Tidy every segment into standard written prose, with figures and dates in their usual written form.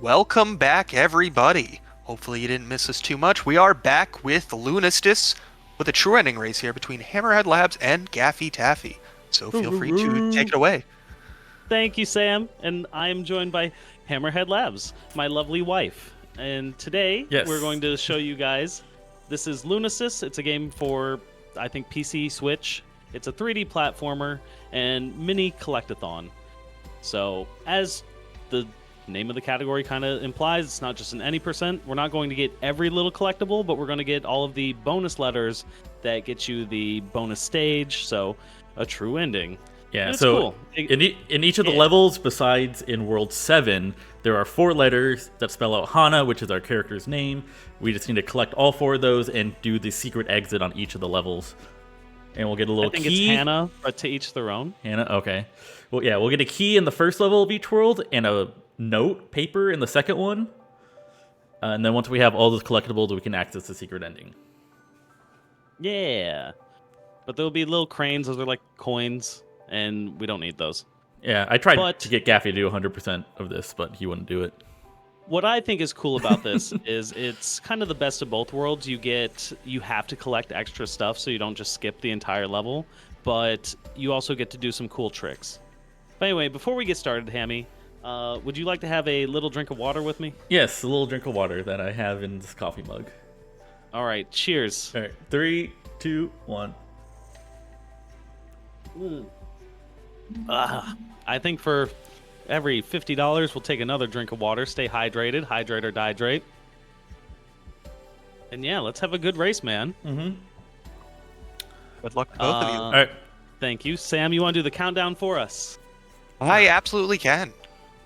Welcome back, everybody. Hopefully you didn't miss us too much. We are back with Lunistice with a true ending race here between HammerheadLabs and GaffeyTaffy. So feel free to take it away. Thank you, Sam. And I am joined by HammerheadLabs, my lovely wife. And today we're going to show you guys. This is Lunistice. It's a game for, I think, PC, Switch. It's a 3D platformer and mini collectathon. So as the name of the category kind of implies, it's not just an any percent. We're not going to get every little collectible, but we're going to get all of the bonus letters that get you the bonus stage. So a true ending. Yeah, it's so cool. in each of the levels, besides in World 7, there are 4 letters that spell out Hana, which is our character's name. We just need to collect all 4 of those and do the secret exit on each of the levels. And we'll get a little key. I think it's Hana, but to each their own. Hana, okay. Well, yeah, we'll get a key in the first level of each world and a note, paper, in the second one. And then once we have all those collectibles, we can access the secret ending. Yeah. But there'll be little cranes. Those are like coins. And we don't need those. Yeah, I tried to get Gaffey to do 100% of this, but he wouldn't do it. What I think is cool about this is it's kind of the best of both worlds. You have to collect extra stuff so you don't just skip the entire level, but you also get to do some cool tricks. But anyway, before we get started, Hammy, would you like to have a little drink of water with me? Yes, a little drink of water that I have in this coffee mug. All right, cheers. All right, 3, 2, 1. I think for every $50, we'll take another drink of water. Stay hydrated. Hydrate or dihydrate. And yeah, let's have a good race, man. Mm-hmm. Good luck to both of you. All right. Thank you. Sam, you want to do the countdown for us? I absolutely can.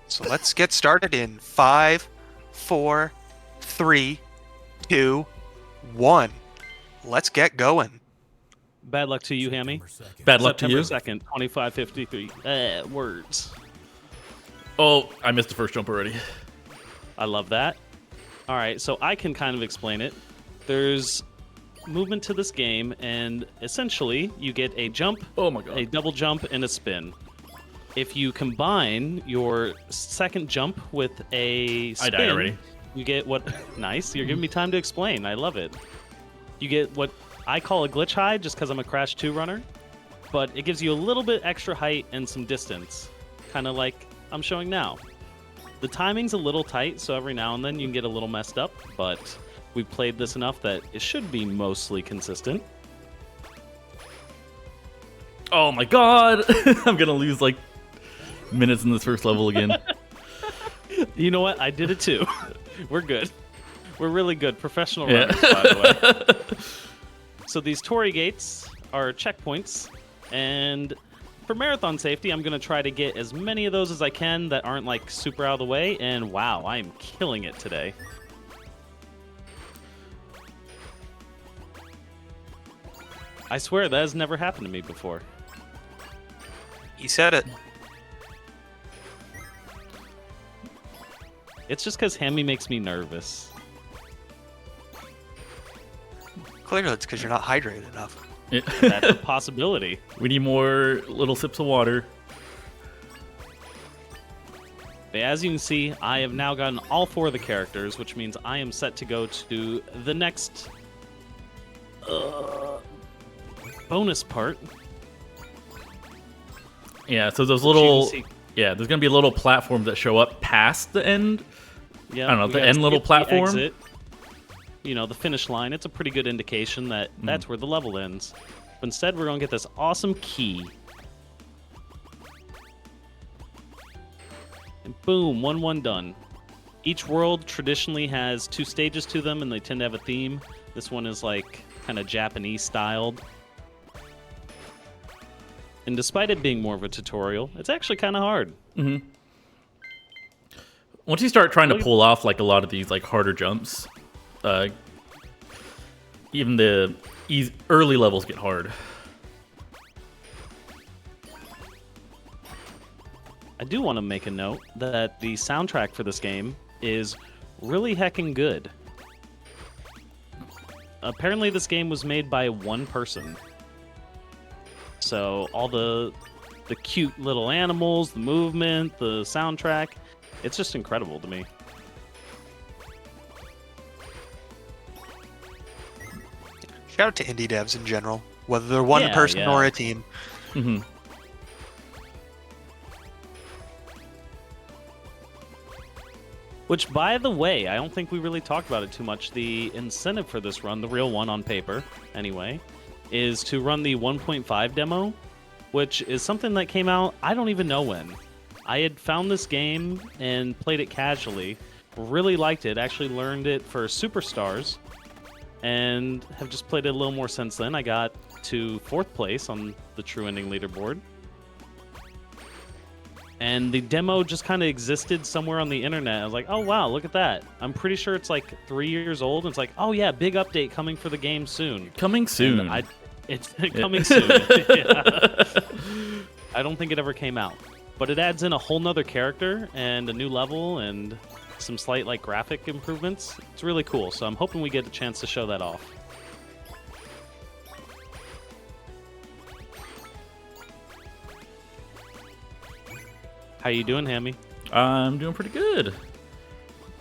So let's get started in 5, 4, 3, 2, 1. Let's get going. Bad luck to you, Hammy. Bad luck to you. September 2nd, 2553. Words. Oh, I missed the first jump already. I love that. All right, so I can kind of explain it. There's movement to this game, and essentially you get a jump, a double jump, and a spin. If you combine your second jump with a spin, I died already. You get what... Nice. You're giving me time to explain. I love it. You get what I call a glitch hide, just because I'm a Crash 2 runner, but it gives you a little bit extra height and some distance, kind of like I'm showing now. The timing's a little tight, so every now and then you can get a little messed up, but we've played this enough that it should be mostly consistent. Oh my god! I'm gonna lose like minutes in this first level again. You know what? I did it too. We're good. We're really good. Professional runners, by the way. So these Torii gates are checkpoints, and for marathon safety, I'm going to try to get as many of those as I can that aren't like super out of the way, and wow, I am killing it today. I swear, that has never happened to me before. He said it. It's just because Hammy makes me nervous. Clearly it's because you're not hydrated enough. That's a possibility. We need more little sips of water. But as you can see, I have now gotten all 4 of the characters, which means I am set to go to the next bonus part. Yeah, so those little... Yeah, there's going to be little platforms that show up past the end. Yeah, I don't know, the end little platform. Exit. You know, the finish line. It's a pretty good indication that that's where the level ends. But instead, we're going to get this awesome key. And boom, 1-1 done. Each world traditionally has 2 stages to them, and they tend to have a theme. This one is like kind of Japanese styled. And despite it being more of a tutorial, it's actually kind of hard. Mm-hmm. Once you start trying to pull off like a lot of these like harder jumps, even the early levels get hard. I do want to make a note that the soundtrack for this game is really heckin' good. Apparently this game was made by one person. So all the cute little animals, the movement, the soundtrack, it's just incredible to me. shout out to indie devs in general, whether they're one person or a team. Mm-hmm. Which, by the way, I don't think we really talked about it too much. The incentive for this run, the real one on paper, anyway, is to run the 1.5 demo, which is something that came out, I don't even know when. I had found this game and played it casually, really liked it, actually learned it for Superstars, and have just played it a little more since then. I got to 4th place on the True Ending leaderboard. And the demo just kind of existed somewhere on the internet. I was like, oh, wow, look at that. I'm pretty sure it's like 3 years old. And it's like, oh, yeah, big update coming for the game soon. Coming soon. It's coming soon. Yeah. I don't think it ever came out. But it adds in a whole nother character and a new level and some slight like graphic improvements. It's really cool. So I'm hoping we get a chance to show that off. How you doing, Hammy? I'm doing pretty good.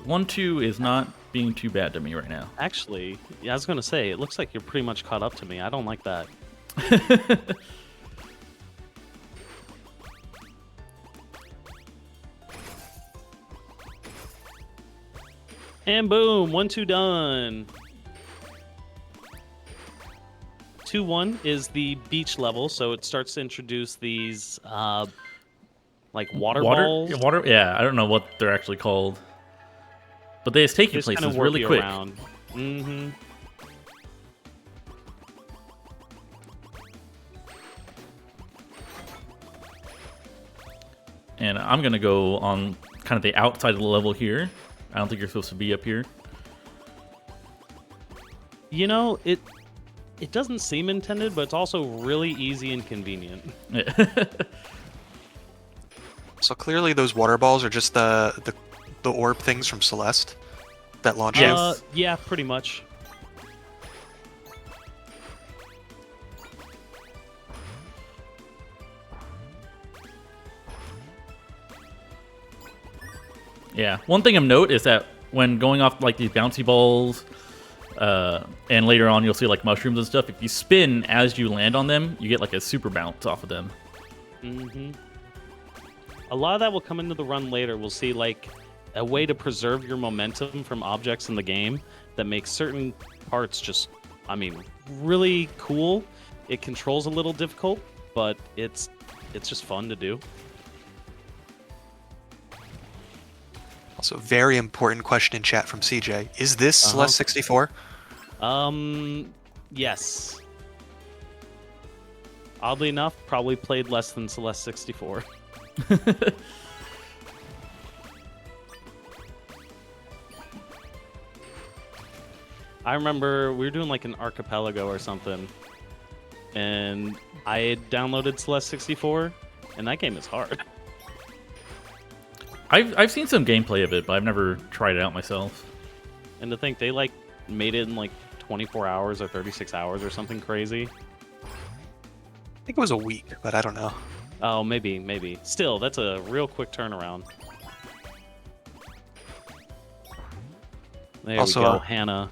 1-2 is not being too bad to me right now. Actually, yeah, I was going to say, it looks like you're pretty much caught up to me. I don't like that. And boom, 1-2 done. 2-1 is the beach level, so it starts to introduce these like water balls. Yeah, I don't know what they're actually called, but they just take you places really quick. Mm-hmm. And I'm gonna go on kind of the outside of the level here. I don't think you're supposed to be up here. You know, it doesn't seem intended, but it's also really easy and convenient. So clearly those water balls are just the orb things from Celeste that launch you. Yeah, pretty much. Yeah. One thing of note is that when going off like these bouncy balls, and later on you'll see like mushrooms and stuff, if you spin as you land on them, you get like a super bounce off of them. Mm-hmm. A lot of that will come into the run later. We'll see like a way to preserve your momentum from objects in the game that makes certain parts just, I mean, really cool. It controls a little difficult, but it's just fun to do. Also, very important question in chat from CJ. Is this Celeste 64? Yes. Oddly enough, probably played less than Celeste 64. I remember we were doing like an archipelago or something, and I had downloaded Celeste 64, and that game is hard. I've seen some gameplay of it, but I've never tried it out myself. And to think they like made it in like 24 hours or 36 hours or something crazy. I think it was a week, but I don't know. Oh, maybe. Still, that's a real quick turnaround. There also, we go, Hannah.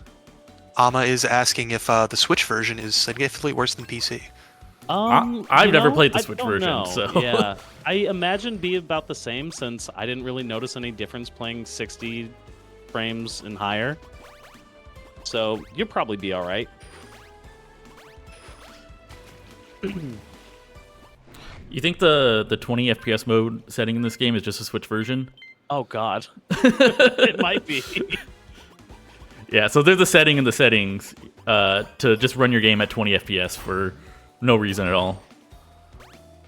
Ama is asking if the Switch version is significantly worse than PC. I've never played the Switch version, so yeah, I imagine be about the same since I didn't really notice any difference playing 60 frames and higher. So you'll probably be all right. You think the 20 FPS mode setting in this game is just a Switch version? Oh God, it might be. Yeah, so there's a setting in the settings to just run your game at 20 FPS for no reason at all.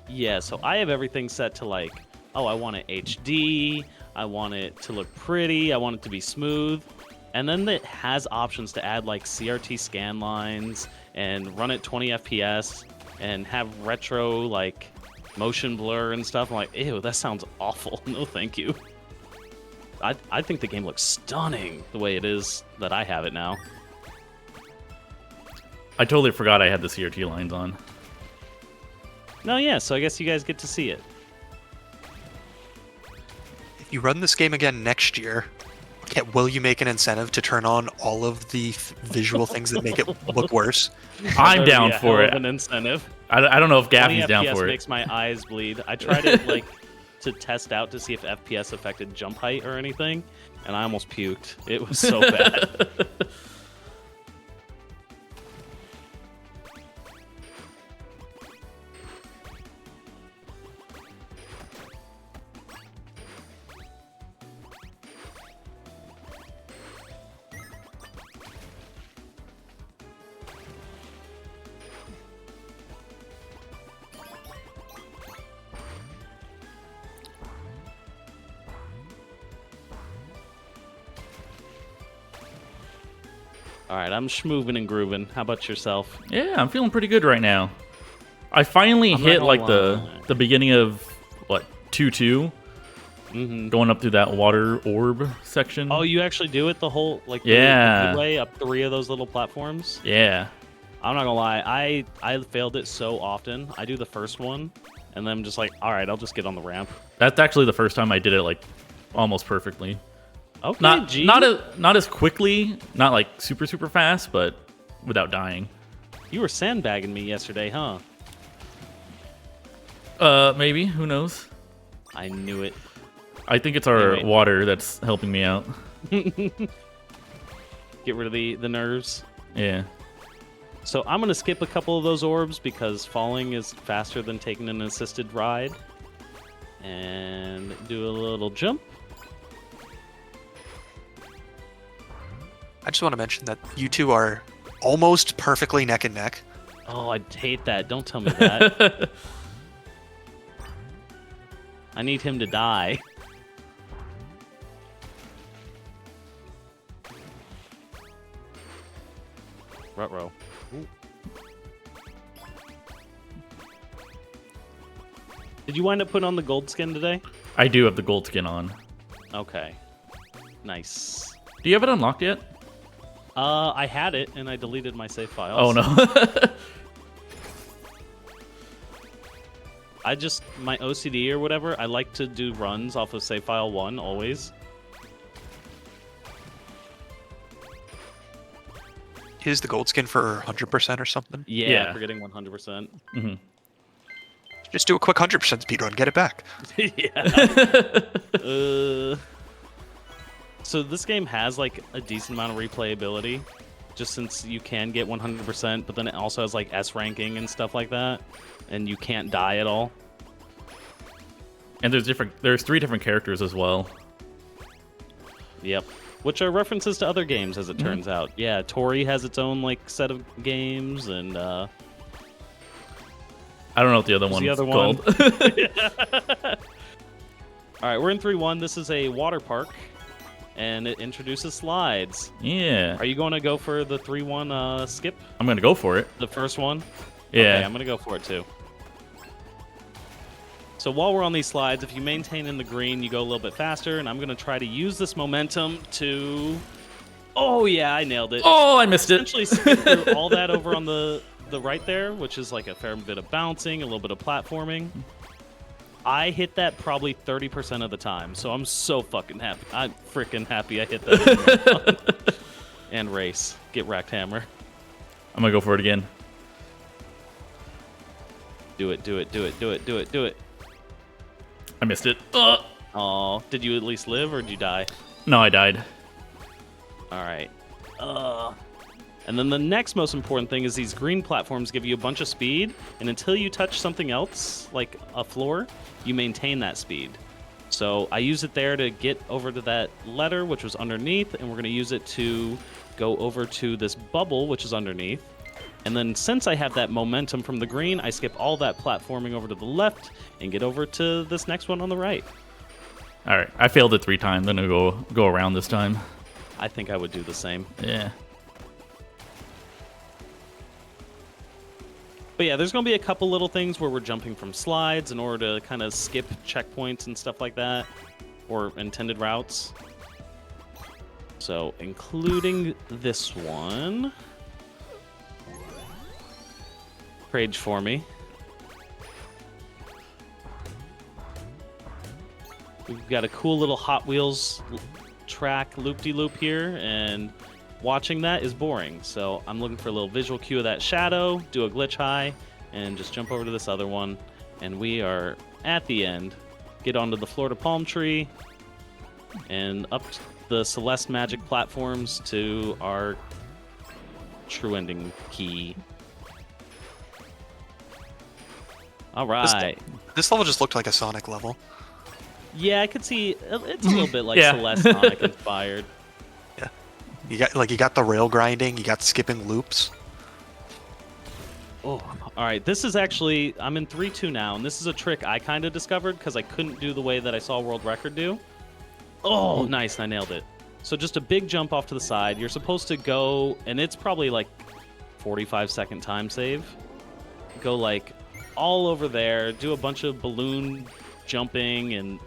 Yeah, so I have everything set to like, oh, I want it HD, I want it to look pretty, I want it to be smooth. And then it has options to add like CRT scan lines and run at 20 FPS and have retro like motion blur and stuff. I'm like, ew, that sounds awful. No, thank you. I think the game looks stunning the way it is that I have it now. I totally forgot I had the CRT lines on. No, yeah, so I guess you guys get to see it. If you run this game again next year, Will you make an incentive to turn on all of the visual things that make it look worse? I'm down for it. An incentive. I don't know if 20 Gaffey's down FPS for it. makes my eyes bleed. I tried it like to test out to see if FPS affected jump height or anything, and I almost puked. It was so bad. All right, I'm schmoovin' and grooving. How about yourself? Yeah, I'm feeling pretty good right now. I finally hit like the beginning of what 2-2, going up through that water orb section. Oh, you actually do it the whole the way up 3 of those little platforms? Yeah. I'm not gonna lie, I failed it so often. I do the first one, and then I'm just like, all right, I'll just get on the ramp. That's actually the first time I did it like almost perfectly. Okay, not as quickly, not like super fast, but without dying. You were sandbagging me yesterday, huh? Maybe. Who knows? I knew it. I think it's our water that's helping me out. Get rid of the nerves. Yeah. So I'm gonna skip a couple of those orbs because falling is faster than taking an assisted ride. And do a little jump. I just want to mention that you two are almost perfectly neck and neck. Oh, I hate that. Don't tell me that. I need him to die. Ruh-roh. Did you wind up putting on the gold skin today? I do have the gold skin on. Okay. Nice. Do you have it unlocked yet? I had it, and I deleted my save files. Oh, no. My OCD or whatever, I like to do runs off of save file 1, always. Is the gold skin for 100% or something? Yeah. For getting 100%. Mm-hmm. Just do a quick 100% speedrun, get it back. Yeah. So this game has like a decent amount of replayability, just since you can get 100%, but then it also has like S ranking and stuff like that, and you can't die at all. And there's 3 different characters as well. Yep. Which are references to other games, as it turns out. Yeah, Tori has its own like set of games, and I don't know what the other one's called. All right, we're in 3-1. This is a water park, and it introduces slides. Yeah. Are you going to go for the 3-1 skip? I'm going to go for it. The first one? Yeah. Okay, I'm going to go for it too. So while we're on these slides, if you maintain in the green, you go a little bit faster, and I'm going to try to use this momentum to... Oh, yeah, I nailed it. Oh, I missed it. Essentially skip through all that over on the right there, which is like a fair bit of bouncing, a little bit of platforming. I hit that probably 30% of the time, so I'm so fucking happy. I'm freaking happy I hit that. And race. Get wrecked, Hammer. I'm going to go for it again. Do it, do it, do it, do it, do it, do it. I missed it. Oh, did you at least live or did you die? No, I died. All right. And then the next most important thing is these green platforms give you a bunch of speed, and until you touch something else, like a floor, you maintain that speed. So I use it there to get over to that letter, which was underneath, and we're going to use it to go over to this bubble, which is underneath. And then since I have that momentum from the green, I skip all that platforming over to the left and get over to this next one on the right. All right. I failed it 3 times. I'm going to go around this time. I think I would do the same. Yeah. But yeah, there's going to be a couple little things where we're jumping from slides in order to kind of skip checkpoints and stuff like that, or intended routes. So, including this one. Rage for me. We've got a cool little Hot Wheels track loop-de-loop here, and watching that is boring. So I'm looking for a little visual cue of that shadow, do a glitch high, and just jump over to this other one. And we are at the end. Get onto the Florida palm tree, and up the Celeste magic platforms to our true ending key. All right. This level just looked like a Sonic level. Yeah, I could see it's a little bit like Celeste Sonic inspired. Yeah, you got the rail grinding, you got skipping loops. Oh, all right. This is actually I'm in 3-2 now, and this is a trick I kind of discovered because I couldn't do the way that I saw world record do. Oh, nice! I nailed it. So just a big jump off to the side. You're supposed to go, and it's probably like 45-second time save. Go like all over there, do a bunch of balloon jumping, and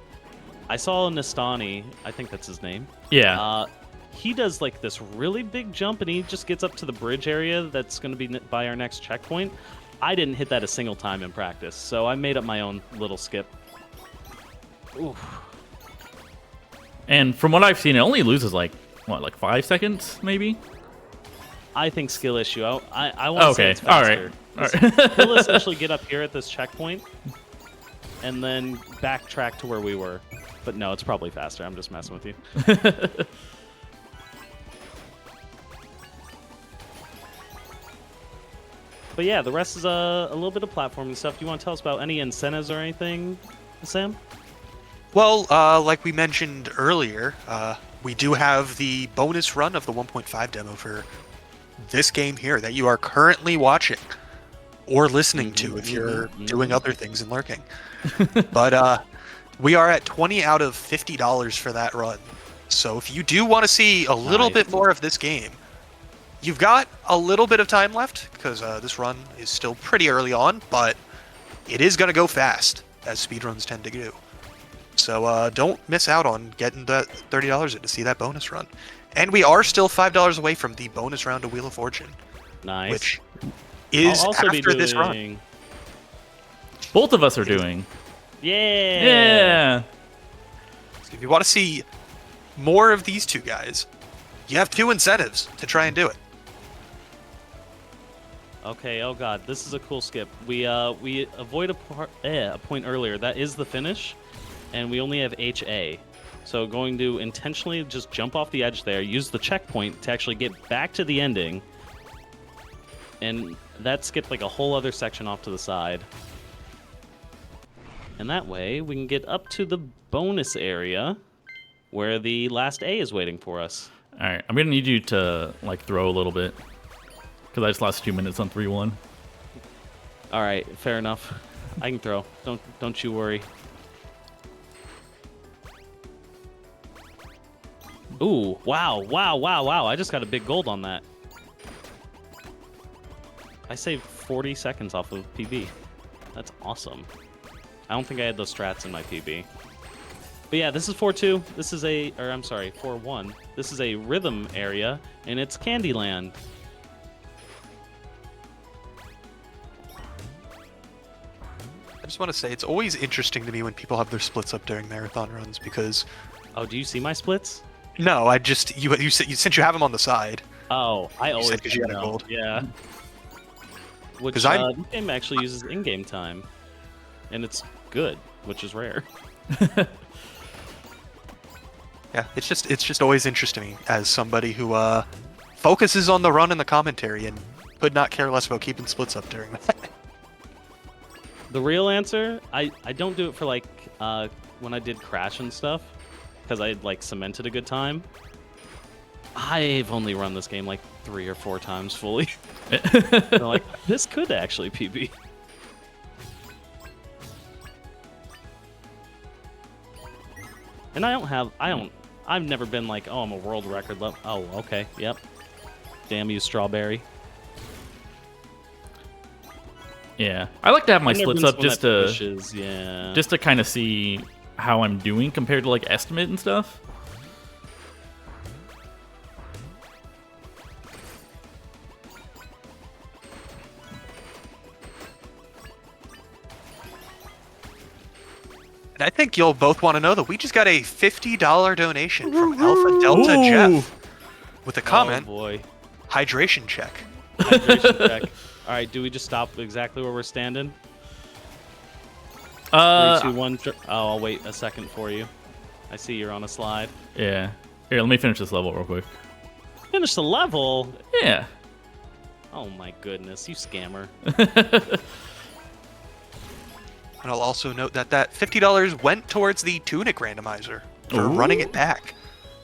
I saw Nastani, I think that's his name. Yeah. He does like this really big jump, and he just gets up to the bridge area that's going to be by our next checkpoint. I didn't hit that a single time in practice, so I made up my own little skip. Oof. And from what I've seen, it only loses like 5 seconds, maybe. I think skill issue. I want to say it's faster. All right. He'll essentially get up here at this checkpoint and then backtrack to where we were. But no, it's probably faster. I'm just messing with you. But yeah, the rest is a little bit of platforming stuff. Do you want to tell us about any incentives or anything, Sam? Well, like we mentioned earlier, we do have the bonus run of the 1.5 demo for this game here that you are currently watching or listening to if you're doing other things and lurking. But we are at $20 out of $50 for that run. So if you do want to see a little bit more of this game, you've got a little bit of time left because this run is still pretty early on, but it is going to go fast, as speedruns tend to do. So don't miss out on getting that $30 to see that bonus run. And we are still $5 away from the bonus round of Wheel of Fortune. Nice. Which is also after this run. Both of us are doing. Yeah. Yeah. So if you want to see more of these two guys, you have two incentives to try and do it. Okay, oh god, this is a cool skip. We avoid a point earlier. That is the finish, and we only have HA. So going to intentionally just jump off the edge there, use the checkpoint to actually get back to the ending, and that skipped like a whole other section off to the side. And that way, we can get up to the bonus area where the last A is waiting for us. All right, I'm gonna need you to like throw a little bit because I just lost 2 minutes on 3-1. All right, fair enough. I can throw. Don't you worry. Ooh! Wow! Wow! Wow! Wow! I just got a big gold on that. I saved 40 seconds off of PB. That's awesome. I don't think I had those strats in my PB. But yeah, this is 4-2. This is I'm sorry, 4-1. This is a rhythm area, and it's Candyland. I just want to say, it's always interesting to me when people have their splits up during marathon runs because... Oh, do you see my splits? No, I just... You since you have them on the side. Oh, I always... Because you got a gold. Yeah. Which, this game actually uses in-game time. And it's good, which is rare. Yeah, it's just always interesting as somebody who focuses on the run and the commentary and could not care less about keeping splits up during that. The real answer, I don't do it for like when I did Crash and stuff, because I like cemented a good time. I've only run this game like 3 or 4 times fully. So like, this could actually PB. And I've never been like, oh, I'm a world record level. Oh, okay, yep. Damn you, Strawberry. Yeah, I like to have my splits up just to kind of see how I'm doing compared to like estimate and stuff. And I think you'll both want to know that we just got a $50 donation from Alpha Delta Jeff with a comment. Oh boy. Hydration check. Hydration check. All right, do we just stop exactly where we're standing? 3, 2, 1. Oh, I'll wait a second for you. I see you're on a slide. Yeah. Here, let me finish this level real quick. Finish the level? Yeah. Oh my goodness, you scammer. And I'll also note that $50 went towards the Tunic randomizer for running it back.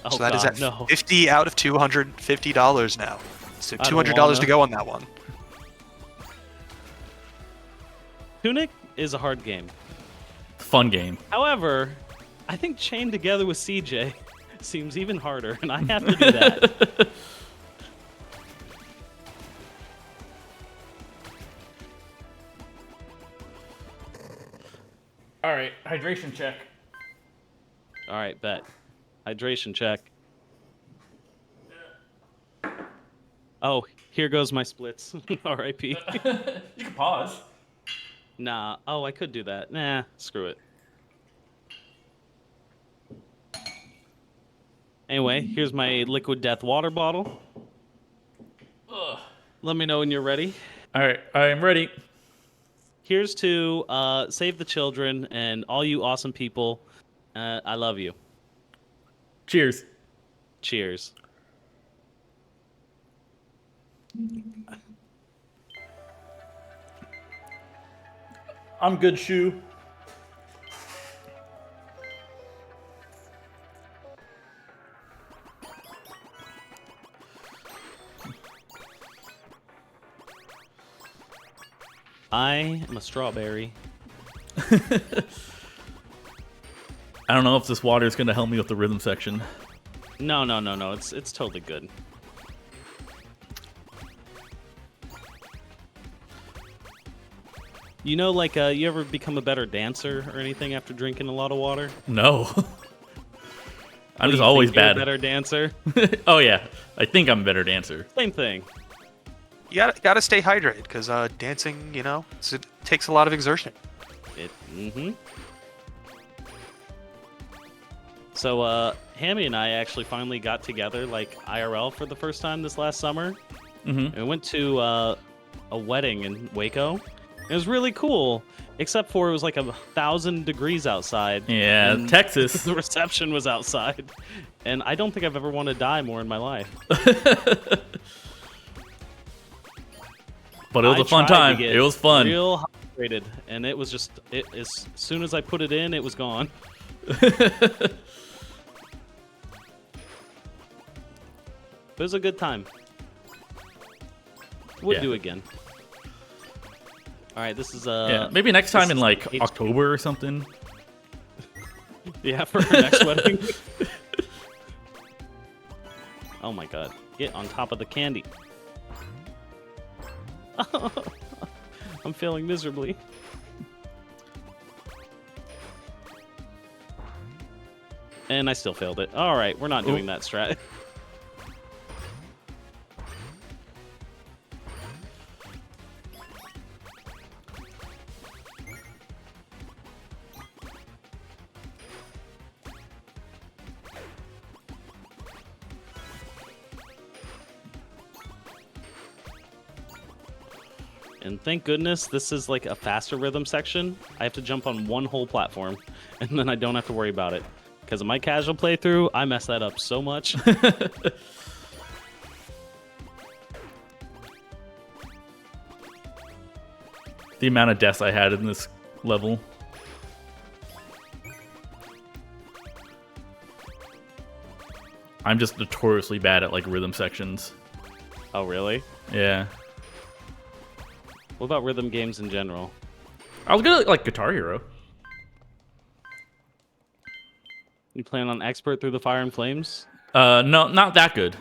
Oh, so that is God, at no. 50 out of $250 now. So $200 to go on that one. Tunic is a hard game. Fun game. However, I think chained together with CJ seems even harder, and I have to do that. All right, hydration check. All right, bet. Hydration check. Oh, here goes my splits. R.I.P. You can pause. Nah. Oh, I could do that. Nah, screw it. Anyway, here's my liquid death water bottle. Ugh. Let me know when you're ready. All right, I am ready. Here's to save the children and all you awesome people. I love you. Cheers. Cheers. I'm good, Shu. I am a strawberry. I don't know if this water is going to help me with the rhythm section. No. It's totally good. You know, like, you ever become a better dancer or anything after drinking a lot of water? No. I'm Do just you always think you're bad. a better dancer? Oh, yeah. I think I'm a better dancer. Same thing. You gotta stay hydrated, because dancing, you know, it takes a lot of exertion. So, Hammy and I actually finally got together, like, IRL for the first time this last summer. And we went to a wedding in Waco. It was really cool, except for it was like 1,000 degrees outside. Yeah, Texas. The reception was outside. And I don't think I've ever wanted to die more in my life. But it was a fun time. It was fun. Real hydrated, and it was just as soon as I put it in, it was gone. It was a good time. Would do again. All right, this is maybe next time in like October or something. Yeah, for our next wedding. Oh my god, get on top of the candy. I'm failing miserably. And I still failed it. All right, we're not doing that strat. And thank goodness this is like a faster rhythm section. I have to jump on one whole platform, and then I don't have to worry about it. Because of my casual playthrough, I mess that up so much. The amount of deaths I had in this level. I'm just notoriously bad at like rhythm sections. Oh, really? Yeah. What about rhythm games in general? I was good at like Guitar Hero. You plan on expert through the fire and flames? No, not that good.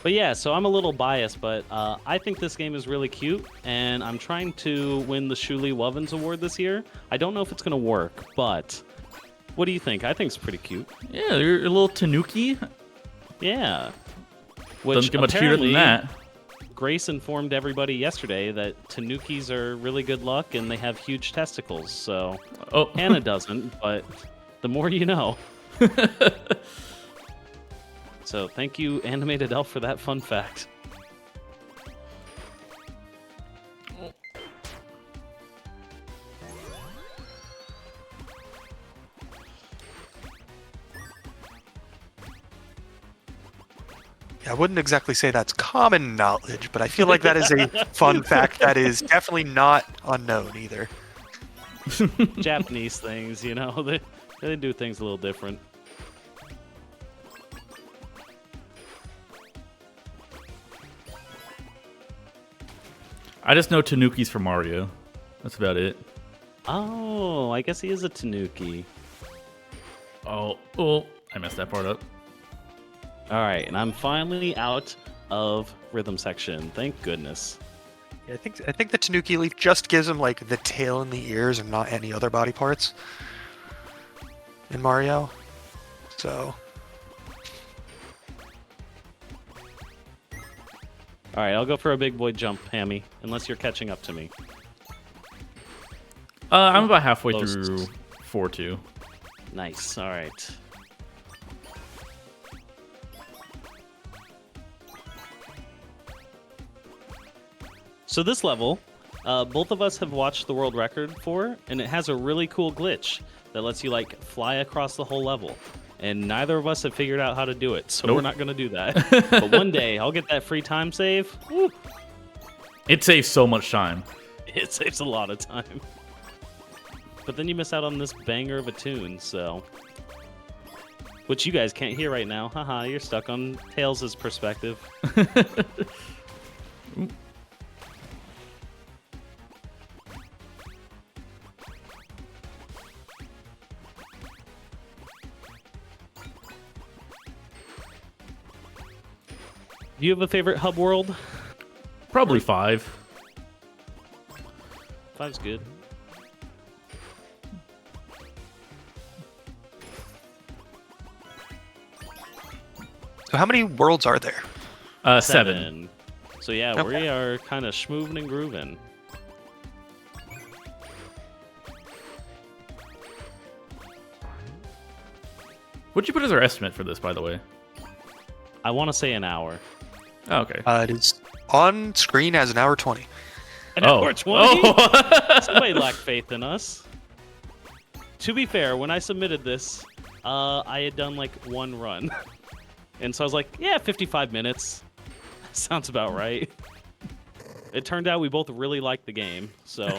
But yeah, so I'm a little biased, but I think this game is really cute, and I'm trying to win the Shuli Wovens Award this year. I don't know if it's going to work, but what do you think? I think it's pretty cute. Yeah, you're a little tanuki. Yeah. Which doesn't get much cuter than that. Grace informed everybody yesterday that tanukis are really good luck, and they have huge testicles, so Hannah doesn't, but the more you know. So thank you, Animated Elf, for that fun fact. I wouldn't exactly say that's common knowledge, but I feel like that is a fun fact that is definitely not unknown either. Japanese things, you know, they do things a little different. I just know Tanukis from Mario. That's about it. Oh, I guess he is a Tanuki. Oh, I messed that part up. All right, and I'm finally out of rhythm section. Thank goodness. Yeah, I think the Tanuki leaf just gives him like the tail and the ears and not any other body parts in Mario. So. All right, I'll go for a big boy jump, Hammy, unless you're catching up to me. I'm about halfway through 4-2. Nice. All right. So this level, both of us have watched the world record for, and it has a really cool glitch that lets you like fly across the whole level. And neither of us have figured out how to do it, so we're not going to do that. But one day, I'll get that free time save. Woo. It saves so much time. It saves a lot of time. But then you miss out on this banger of a tune, so... Which you guys can't hear right now. Haha, you're stuck on Tails' perspective. Do you have a favorite hub world? Probably 5. 5's good. So how many worlds are there? 7. So yeah, we are kind of schmoovin' and grooving. What'd you put as our estimate for this, by the way? I want to say an hour. Oh, okay. It is on screen as an hour 20. An hour 20? Somebody lacked faith in us. To be fair, when I submitted this, I had done like one run. And so I was like, yeah, 55 minutes. Sounds about right. It turned out we both really liked the game, so...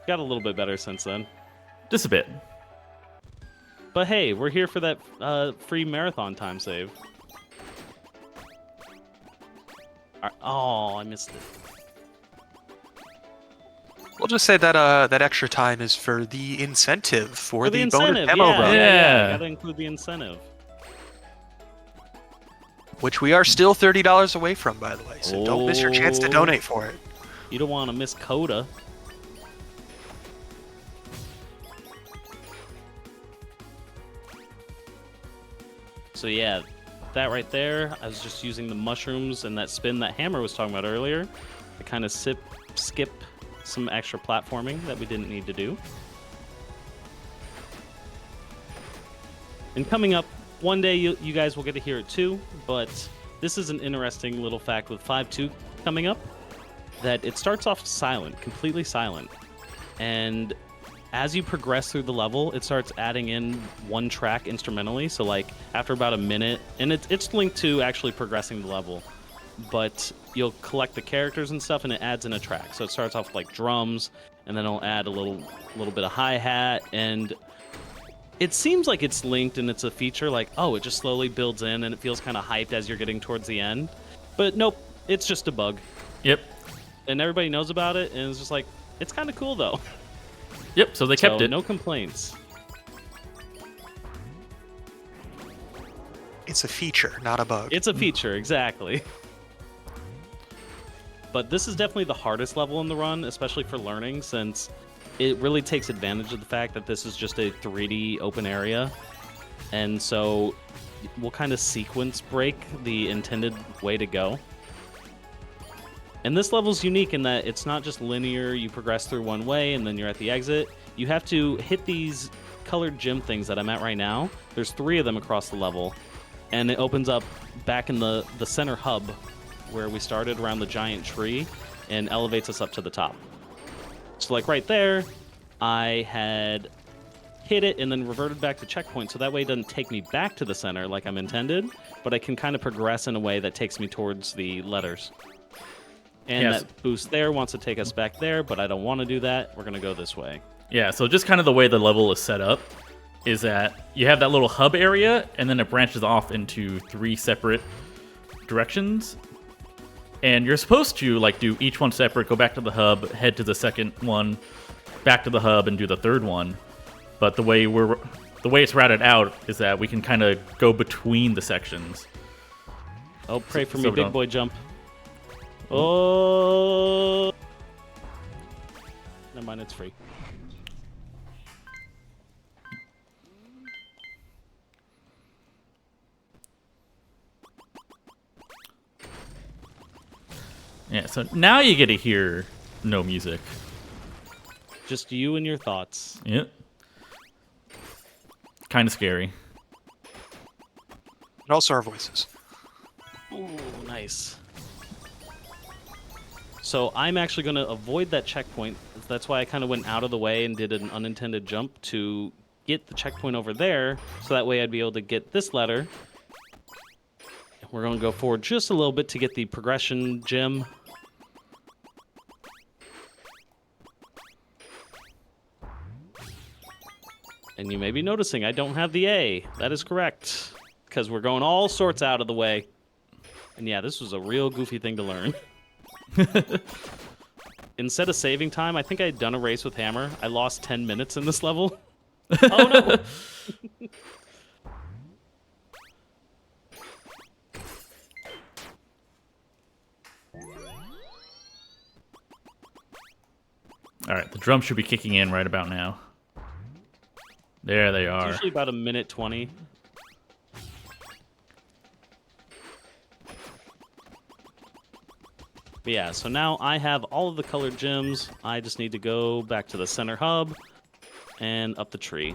Got a little bit better since then. Just a bit. But hey, we're here for that free marathon time save. Oh, I missed it. We'll just say that that extra time is for the incentive for the bonus demo run. Yeah, gotta include the incentive. Which we are still $30 away from, by the way, so don't miss your chance to donate for it. You don't want to miss Coda. So yeah, that right there, I was just using the mushrooms and that spin that Hammer was talking about earlier to kind of skip some extra platforming that we didn't need to do. And coming up, one day you guys will get to hear it too, but this is an interesting little fact with 5.2 coming up, that it starts off silent, completely silent. And as you progress through the level, it starts adding in one track instrumentally. So like after about a minute, and it's linked to actually progressing the level, but you'll collect the characters and stuff and it adds in a track. So it starts off with like drums, and then it'll add a little bit of hi-hat, and it seems like it's linked and it's a feature like, oh, it just slowly builds in and it feels kind of hyped as you're getting towards the end. But nope, it's just a bug. Yep. And everybody knows about it, and it's just like, it's kind of cool though. Yep, so they kept it. No complaints. It's a feature, not a bug. It's a feature, exactly. But this is definitely the hardest level in the run, especially for learning, since it really takes advantage of the fact that this is just a 3D open area. And so we'll kind of sequence break the intended way to go. And this level's unique in that it's not just linear, you progress through one way and then you're at the exit. You have to hit these colored gem things that I'm at right now. There's 3 of them across the level. And it opens up back in the center hub where we started around the giant tree and elevates us up to the top. So like right there, I had hit it and then reverted back to checkpoint, so that way it doesn't take me back to the center like I'm intended, but I can kind of progress in a way that takes me towards the letters. And yes. That boost there wants to take us back there, but I don't want to do that. We're going to go this way. Yeah, so just kind of the way the level is set up is that you have that little hub area, and then it branches off into 3 separate directions. And you're supposed to like do each one separate, go back to the hub, head to the second one, back to the hub, and do the third one. But the way it's routed out is that we can kind of go between the sections. Oh, pray for me, big boy jump. Oh, never mind, it's free. Yeah, so now you get to hear no music. Just you and your thoughts. Yep. Kind of scary. And also our voices. Ooh, nice. So I'm actually going to avoid that checkpoint. That's why I kind of went out of the way and did an unintended jump to get the checkpoint over there, so that way I'd be able to get this letter. We're going to go forward just a little bit to get the progression gem. And you may be noticing I don't have the A. That is correct, because we're going all sorts out of the way. And yeah, this was a real goofy thing to learn. Instead of saving time, I think I had done a race with Hammer. I lost 10 minutes in this level. Oh no! Alright, the drum should be kicking in right about now. There they are. It's usually about 1:20. But yeah, so now I have all of the colored gems. I just need to go back to the center hub and up the tree.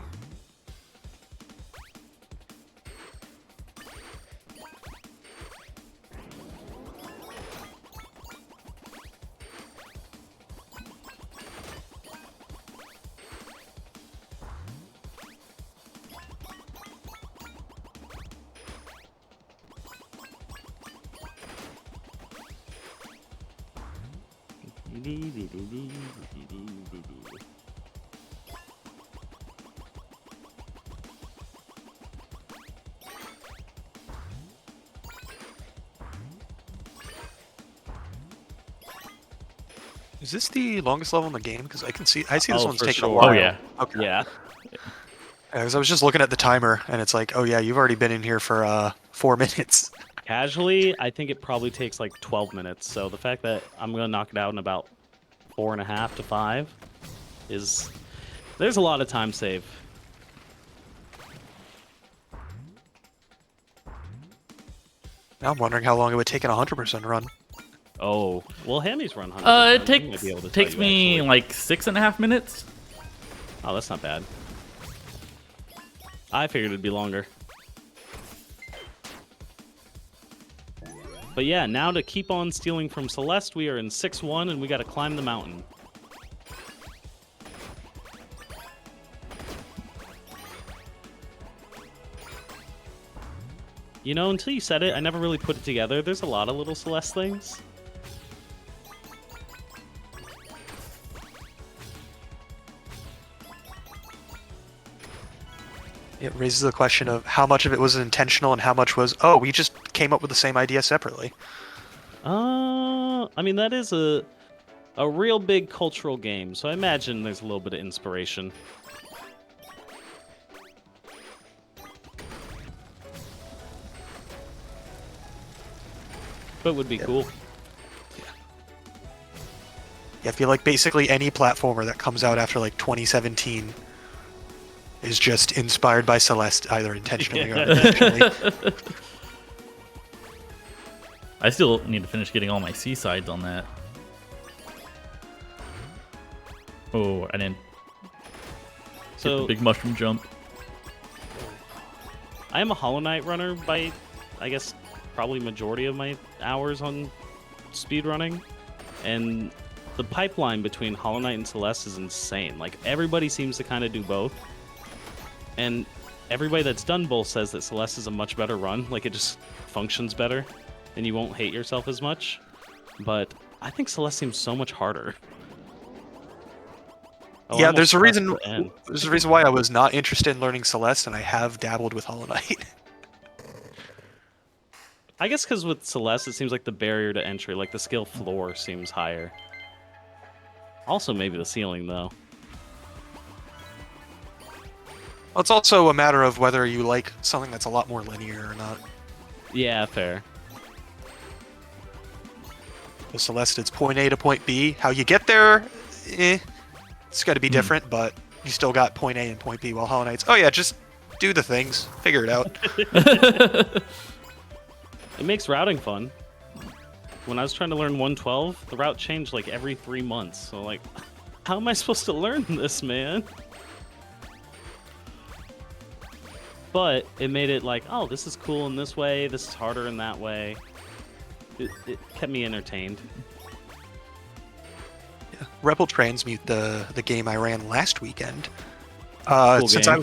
Is this the longest level in the game? Because I see this one's for taking a sure. while. Oh, yeah. Okay. Yeah. Because I was just looking at the timer, and it's like, oh yeah, you've already been in here for 4 minutes. Casually, I think it probably takes like 12 minutes. So the fact that I'm going to knock it out in about 4.5 to 5 is... There's a lot of time saved. Now I'm wondering how long it would take in a 100% run. Oh, well, Hammy's run 100%. It takes me like 6.5 minutes. Oh, that's not bad. I figured it'd be longer. But yeah, now to keep on stealing from Celeste, we are in 6-1 and we got to climb the mountain. You know, until you said it, I never really put it together. There's a lot of little Celeste things. It raises the question of how much of it was intentional and how much was, oh, we just came up with the same idea separately. I mean, that is a real big cultural game, so I imagine there's a little bit of inspiration. but would be cool. Yeah, I feel like basically any platformer that comes out after like 2017 is just inspired by Celeste, either intentionally or unintentionally. I still need to finish getting all my seasides on that. Oh, I didn't get the big mushroom jump. I am a Hollow Knight runner by, I guess, probably majority of my hours on speedrunning. And the pipeline between Hollow Knight and Celeste is insane. Like, everybody seems to kind of do both. And everybody that's done both says that Celeste is a much better run. Like, it just functions better, and you won't hate yourself as much. But I think Celeste seems so much harder. Oh, yeah, there's a reason. There's a reason why I was not interested in learning Celeste, and I have dabbled with Hollow Knight. I guess because with Celeste, it seems like the barrier to entry, like the skill floor, seems higher. Also, maybe the ceiling, though. Well, it's also a matter of whether you like something that's a lot more linear or not. Yeah, fair. With Celeste, it's point A to point B. How you get there, it's got to be different, but you still got point A and point B. While Hollow Knight's, oh yeah, just do the things, figure it out. It makes routing fun. When I was trying to learn 112, the route changed like every 3 months. So like, how am I supposed to learn this, man? But it made it like, oh, this is cool in this way, this is harder in that way. It kept me entertained. Yeah. Rebel Transmute, the game I ran last weekend. Cool since game.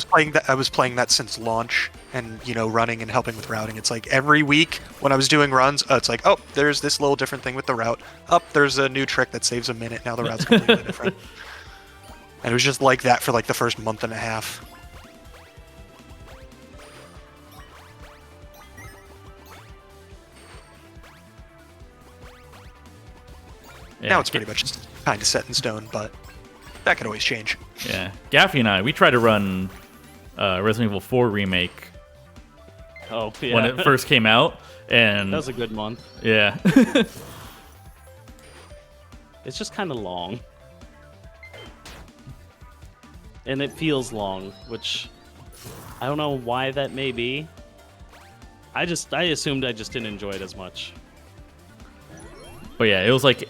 I was playing that since launch, and running and helping with routing. It's like every week when I was doing runs, it's like, oh, there's this little different thing with the route. Oh, there's a new trick that saves a minute. Now the route's completely different. And it was just like that for like the first month and a half. Yeah. Now it's pretty much just kind of set in stone, but that could always change. Yeah, Gaffey and I, we tried to run Resident Evil 4 Remake Oh, yeah. when it first came out, and That was a good month. yeah. It's just kind of long. And it feels long, which I don't know why that may be. I assumed I just didn't enjoy it as much. But yeah, it was like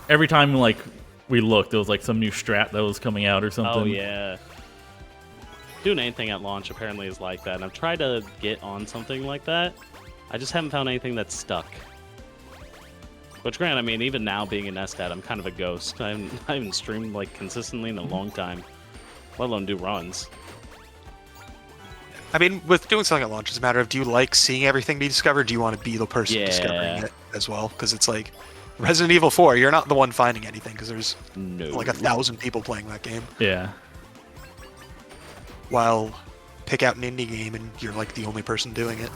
every time like we looked, there was like some new strat that was coming out or something. Oh yeah. Doing anything at launch apparently is like that, and I've tried to get on something like that. I just haven't found anything that's stuck. Which, granted, I mean, even now being an SDAT, I'm kind of a ghost. I haven't streamed like consistently in a long time, let alone do runs. I mean, with doing something at launch, it's a matter of, do you like seeing everything be discovered? Do you want to be the person Yeah. discovering it as well? Because it's like Resident Evil 4, you're not the one finding anything because there's No. like 1,000 people playing that game. Yeah. While pick out an indie game and you're like the only person doing it.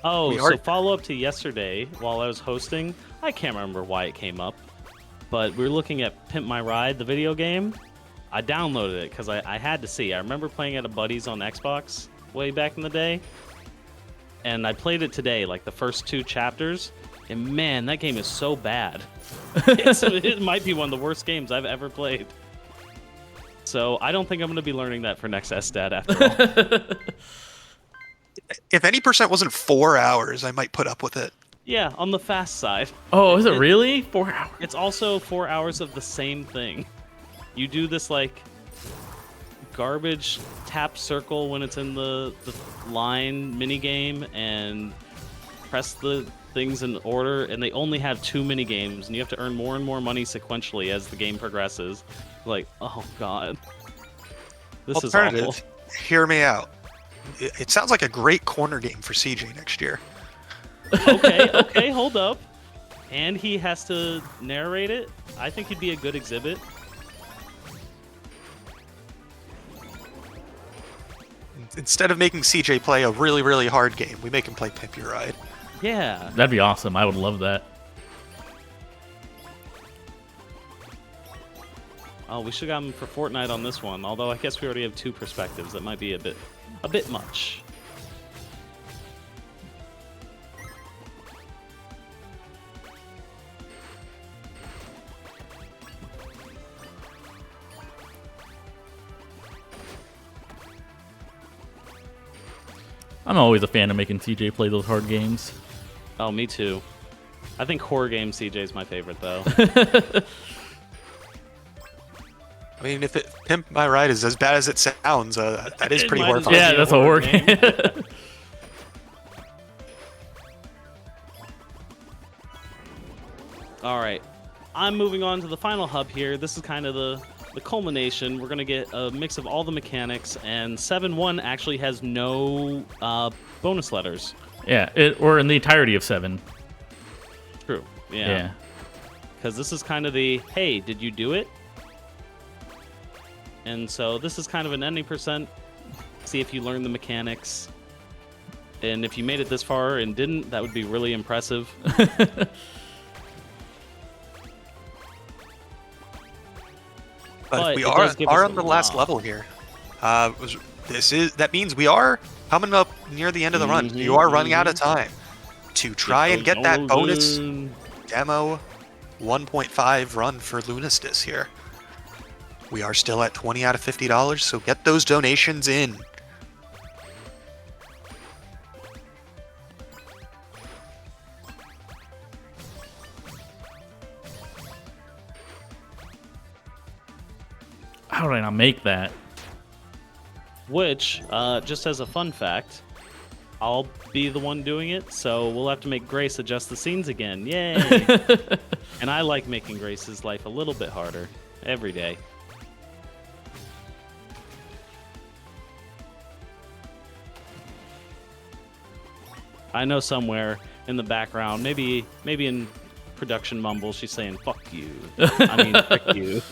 Oh, so follow up to yesterday while I was hosting. I can't remember why it came up, but we were looking at Pimp My Ride, the video game. I downloaded it because I had to see. I remember playing at a buddy's on Xbox way back in the day, and I played it today, like the first 2 chapters, and man, that game is so bad. It might be one of the worst games I've ever played. So I don't think I'm going to be learning that for next SDAT after all. If any percent wasn't 4 hours, I might put up with it. Yeah, on the fast side. Oh, is it really 4 hours? It's also 4 hours of the same thing. You do this like garbage tap circle when it's in the line minigame and press the things in order, and they only have 2 minigames, and you have to earn more and more money sequentially as the game progresses. Like, oh god. This is awful. Hear me out. It sounds like a great corner game for CJ next year. Okay, hold up. And he has to narrate it? I think he'd be a good exhibit. Instead of making CJ play a really, really hard game, we make him play Pimp Your Ride. Yeah. That'd be awesome. I would love that. Oh, we should have got him for Fortnite on this one. Although I guess we already have 2 perspectives. That might be a bit much. I'm always a fan of making CJ play those hard games. Oh, me too. I think horror game CJ's my favorite, though. I mean, if Pimp My Ride is as bad as it sounds, that is pretty horrifying. Yeah, that's a horror game. All right, I'm moving on to the final hub here. This is kind of the culmination. We're gonna get a mix of all the mechanics, and 7.1 actually has no bonus letters. Yeah, or in the entirety of 7. True. Yeah. Because this is kind of the, hey, did you do it? And so this is kind of an ending percent. See if you learn the mechanics. And if you made it this far and didn't, that would be really impressive. But we are on the last level here. That means we are coming up near the end of the run. You are running out of time to try and get that bonus demo 1.5 run for Lunistice here. We are still at 20 out of $50, so get those donations in. How did I not make that? Which, just as a fun fact, I'll be the one doing it, so we'll have to make Grace adjust the scenes again. Yay! And I like making Grace's life a little bit harder every day. I know somewhere in the background, maybe in production mumble, she's saying, fuck you. I mean, frick you.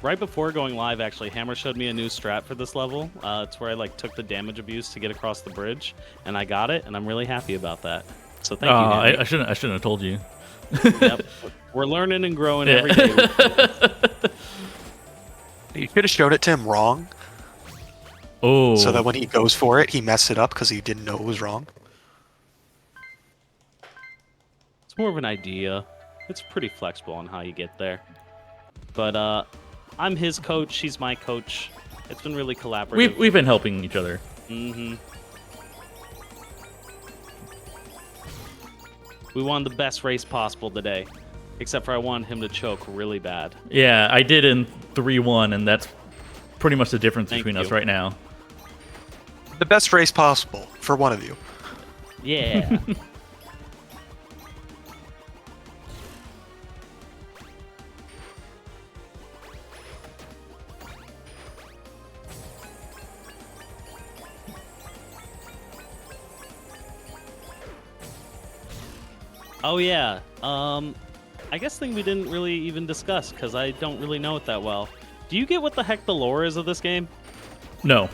Right before going live, actually, Hammer showed me a new strat for this level. It's where I took the damage abuse to get across the bridge, and I got it, and I'm really happy about that. So thank you. I shouldn't have told you. Yep. We're learning and growing every day. You could have showed it to him wrong. Oh. So that when he goes for it, he messed it up because he didn't know it was wrong. It's more of an idea. It's pretty flexible on how you get there. But I'm his coach. He's my coach. It's been really collaborative. We've been helping each other. Mm-hmm. We won the best race possible today. Except for I wanted him to choke really bad. Yeah, I did in 3-1, and that's pretty much the difference between us right now. The best race possible for one of you. Yeah. Oh yeah, I guess thing we didn't really even discuss because I don't really know it that well. Do you get what the heck the lore is of this game? No.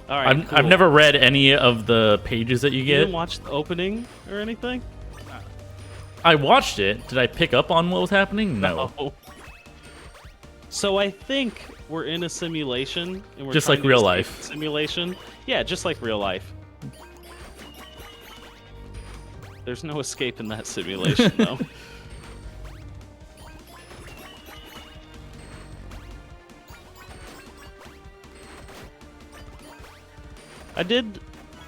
All right, I've never read any of the pages that you get. You didn't watch the opening or anything? I watched it. Did I pick up on what was happening? No. So I think we're in a simulation, and we're just trying like to real escape life. the simulation. Yeah, just like real life. There's no escape in that simulation, though. I did,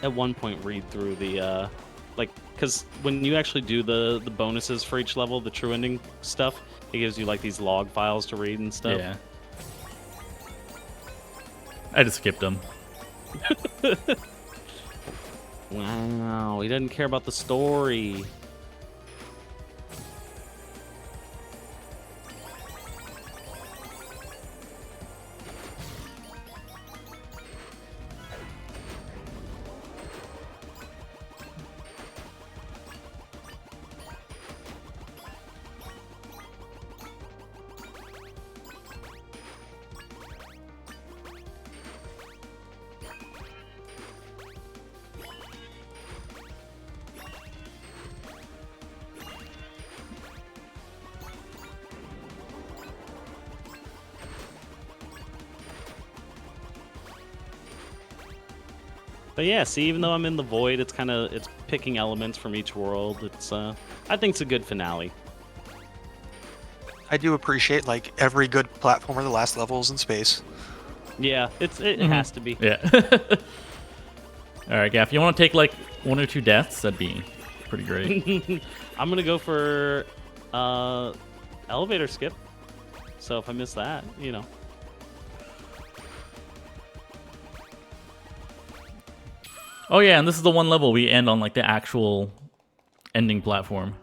at one point, read through the, because when you actually do the bonuses for each level, the true ending stuff, it gives you, these log files to read and stuff. Yeah. I just skipped them. Wow, he doesn't care about the story. But yeah, see, even though I'm in the void, it's picking elements from each world. It's I think it's a good finale. I do appreciate like every good platformer. The last level is in space. Yeah, it has to be. Yeah. All right, Gaff, you want to take like 1 or 2 deaths? That'd be pretty great. I'm gonna go for elevator skip. So if I miss that, you know. Oh yeah, and this is the one level we end on like the actual ending platform.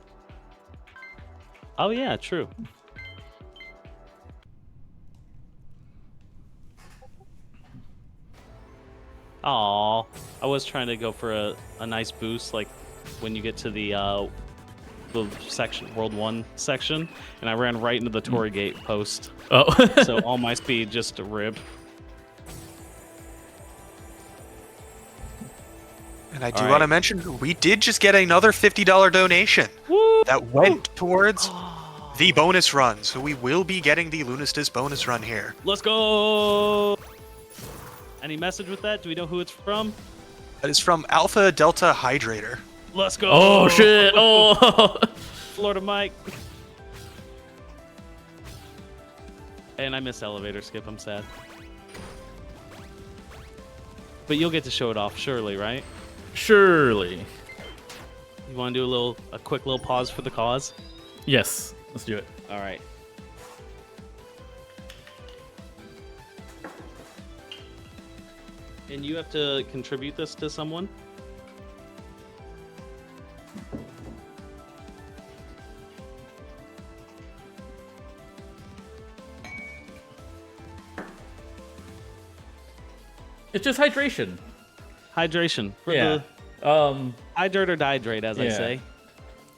Oh yeah, true. Aw, I was trying to go for a nice boost, like when you get to the section, World 1 section, and I ran right into the Torii Gate post. Oh. So all my speed just ripped. And I do want to mention, we did just get another $50 donation that went towards the bonus run. So we will be getting the Lunistice bonus run here. Let's go! Any message with that? Do we know who it's from? That is from Alpha Delta Hydrator. Let's go! Oh, shit! Oh! Florida Mike. And I missed elevator skip. I'm sad. But you'll get to show it off, surely, right? Surely. You want to do a quick little pause for the cause? Yes, let's do it. All right. And you have to contribute this to someone? It's just hydration. Hydration. For Yeah. hydrate or dihydrate, as I say.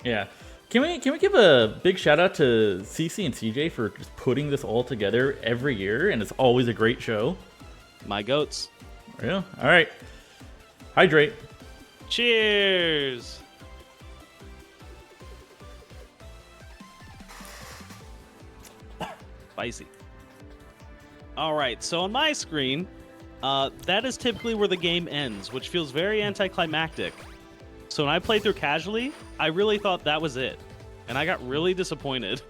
Yeah. Can we give a big shout out to CC and CJ for just putting this all together every year, and it's always a great show. My goats. Yeah. All right. Hydrate. Cheers. Spicy. All right. So on my screen, that is typically where the game ends, which feels very anticlimactic. So when I played through casually, I really thought that was it, and I got really disappointed.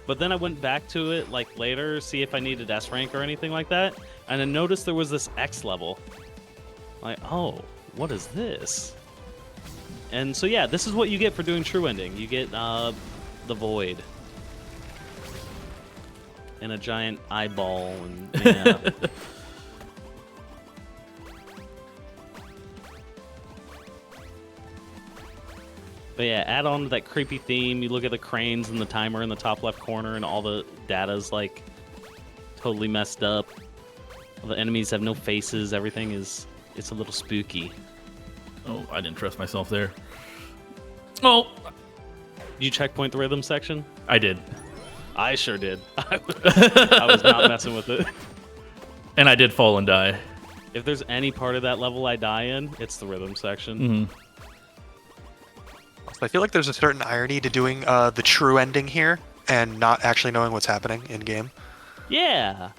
But then I went back to it like later, see if I needed S rank or anything like that, and I noticed there was this X level. Like, oh, what is this? And so yeah, this is what you get for doing true ending. You get the void and a giant eyeball, and yeah. But yeah, add on to that creepy theme. You look at the cranes and the timer in the top left corner, and all the data's like totally messed up. The enemies have no faces. Everything it's a little spooky. Oh, I didn't trust myself there. Oh, Did you checkpoint the rhythm section? I did. I sure did. I was not messing with it. And I did fall and die. If there's any part of that level I die in, it's the rhythm section. Mm-hmm. I feel like there's a certain irony to doing the true ending here and not actually knowing what's happening in game. Yeah.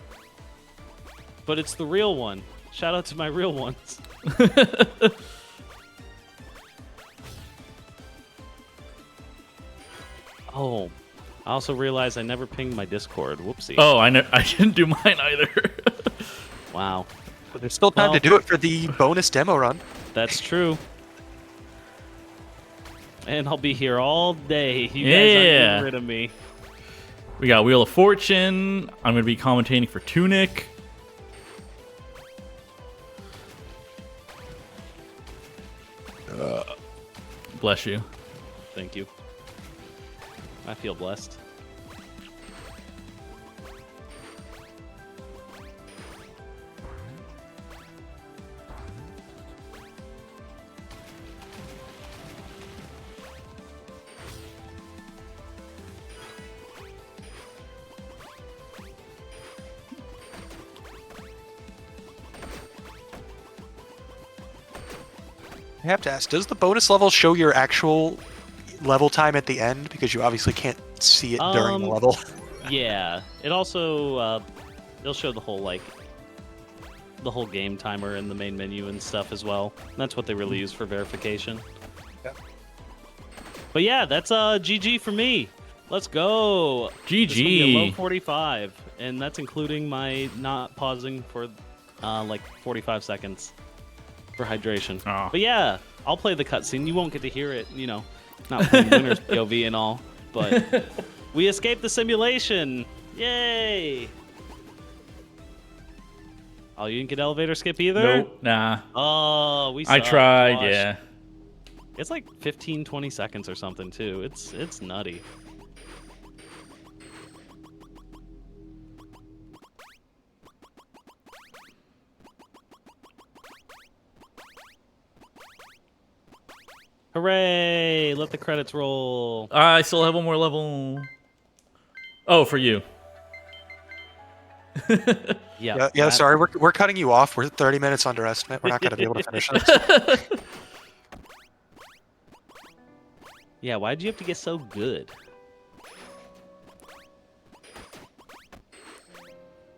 But it's the real one. Shout out to my real ones. Oh, I also realized I never pinged my Discord. Whoopsie. Oh, I didn't do mine either. Wow. But there's still time to do it for the bonus demo run. That's true. And I'll be here all day. You guys aren't getting rid of me. We got Wheel of Fortune. I'm going to be commentating for Tunic. Bless you. Thank you. I feel blessed. I have to ask, does the bonus level show your actual level time at the end? Because you obviously can't see it during the level. Yeah. It also, it'll show the whole, like, the whole game timer in the main menu and stuff as well. That's what they really use for verification. Yeah. But yeah, that's GG for me. Let's go. GG. This will be a low 45, and that's including my not pausing for like 45 seconds for hydration. Oh. But yeah, I'll play the cutscene. You won't get to hear it, you know, not playing Winner's POV and all, but we escaped the simulation. Yay! Oh, you didn't get elevator skip either? Nope, nah. Oh, we I suck. tried, Gosh. yeah. It's like 15, 20 seconds or something, too. It's nutty. Hooray! Let the credits roll. I still have one more level. Oh, for you. Yeah. Sorry, we're cutting you off. We're 30 minutes under estimate. We're not going to be able to finish this. Yeah, why'd you have to get so good?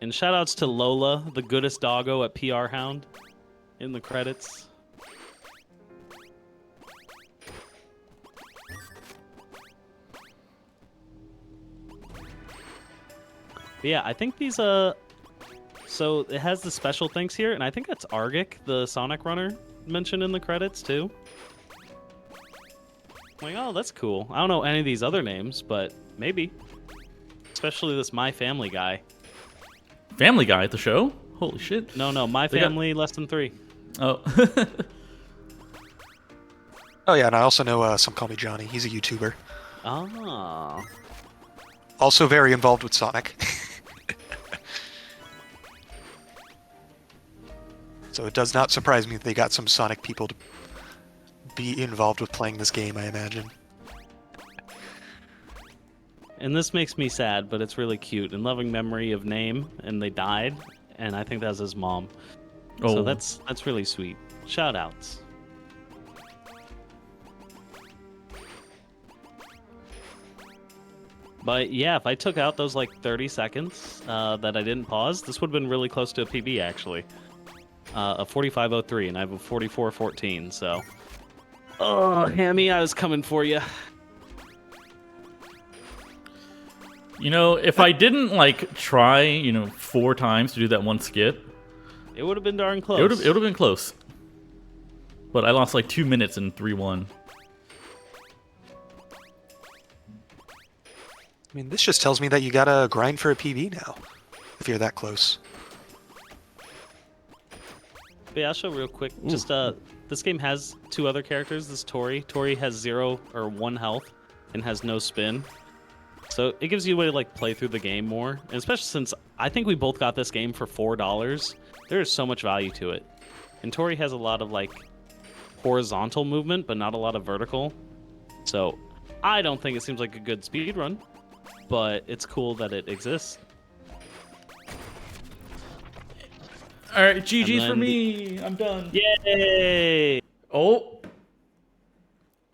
And shoutouts to Lola, the goodest doggo at PR Hound, in the credits. But yeah, I think these so it has the special things here, and I think that's Argic, the Sonic runner, mentioned in the credits too. I'm like, oh, that's cool. I don't know any of these other names, but maybe. Especially this My Family guy. Family Guy at the show? Holy shit. No, My Family less than 3. Oh. Oh yeah, and I also know some call me Johnny. He's a YouTuber. Ah. Also very involved with Sonic. So it does not surprise me that they got some Sonic people to be involved with playing this game, I imagine. And this makes me sad, but it's really cute. In loving memory of Name, and they died, and I think that was his mom. Oh. So that's really sweet. Shout outs. But yeah, if I took out those like 30 seconds that I didn't pause, this would have been really close to a PB actually. A 45:03, and I have a 44:14. So, oh, Hammy, I was coming for you. You know, if I didn't like try, 4 times to do that one skit, it would have been darn close. It would have been close. But I lost like 2 minutes in 3-1. I mean, this just tells me that you gotta grind for a PB now, if you're that close. But yeah, I'll show real quick. Just this game has 2 other characters. This Tori. Tori has 0 or 1 health and has no spin. So it gives you a way to like play through the game more. And especially since I think we both got this game for $4. There is so much value to it. And Tori has a lot of like horizontal movement, but not a lot of vertical. So I don't think it seems like a good speed run, but it's cool that it exists. All right, GG's for me. I'm done. Yay! Oh,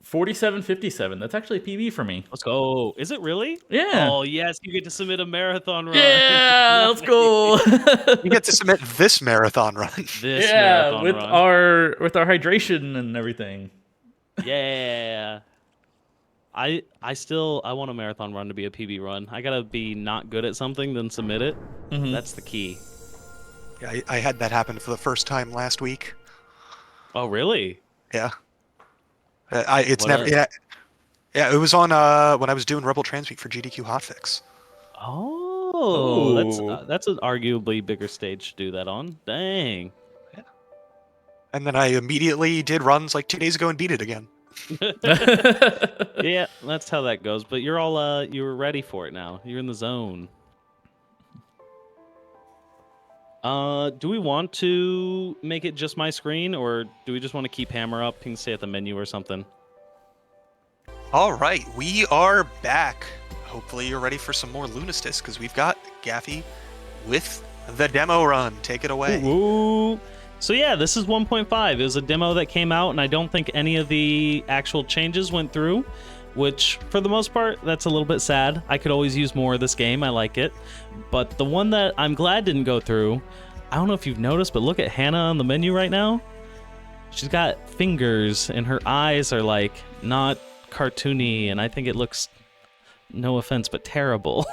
47:57. That's actually a PB for me. Let's go. Is it really? Yeah. Oh, yes. You get to submit a marathon run. Yeah, let's go. You get to submit this marathon run. This marathon with run. with our hydration and everything. Yeah. I want a marathon run to be a PB run. I gotta be not good at something, then submit it. Mm-hmm. That's the key. Yeah, I had that happen for the first time last week. Oh, really? Yeah. It was on when I was doing Rebel Transmute for GDQ Hotfix. Oh, that's an arguably bigger stage to do that on. Dang. Yeah. And then I immediately did runs like 2 days ago and beat it again. Yeah, that's how that goes. But you're all you were ready for it now. You're in the zone. Do we want to make it just my screen, or do we just want to keep Hammer up? You can stay at the menu or something. All right, we are back. Hopefully you're ready for some more Lunistice, because we've got Gaffey with the demo run. Take it away. Ooh. So yeah, this is 1.5. It was a demo that came out, and I don't think any of the actual changes went through, which for the most part, that's a little bit sad. I could always use more of this game. I like it. But the one that I'm glad didn't go through I don't know if you've noticed, but look at Hannah on the menu right now. She's got fingers, and her eyes are, like, not cartoony, and I think it looks, no offense, but terrible.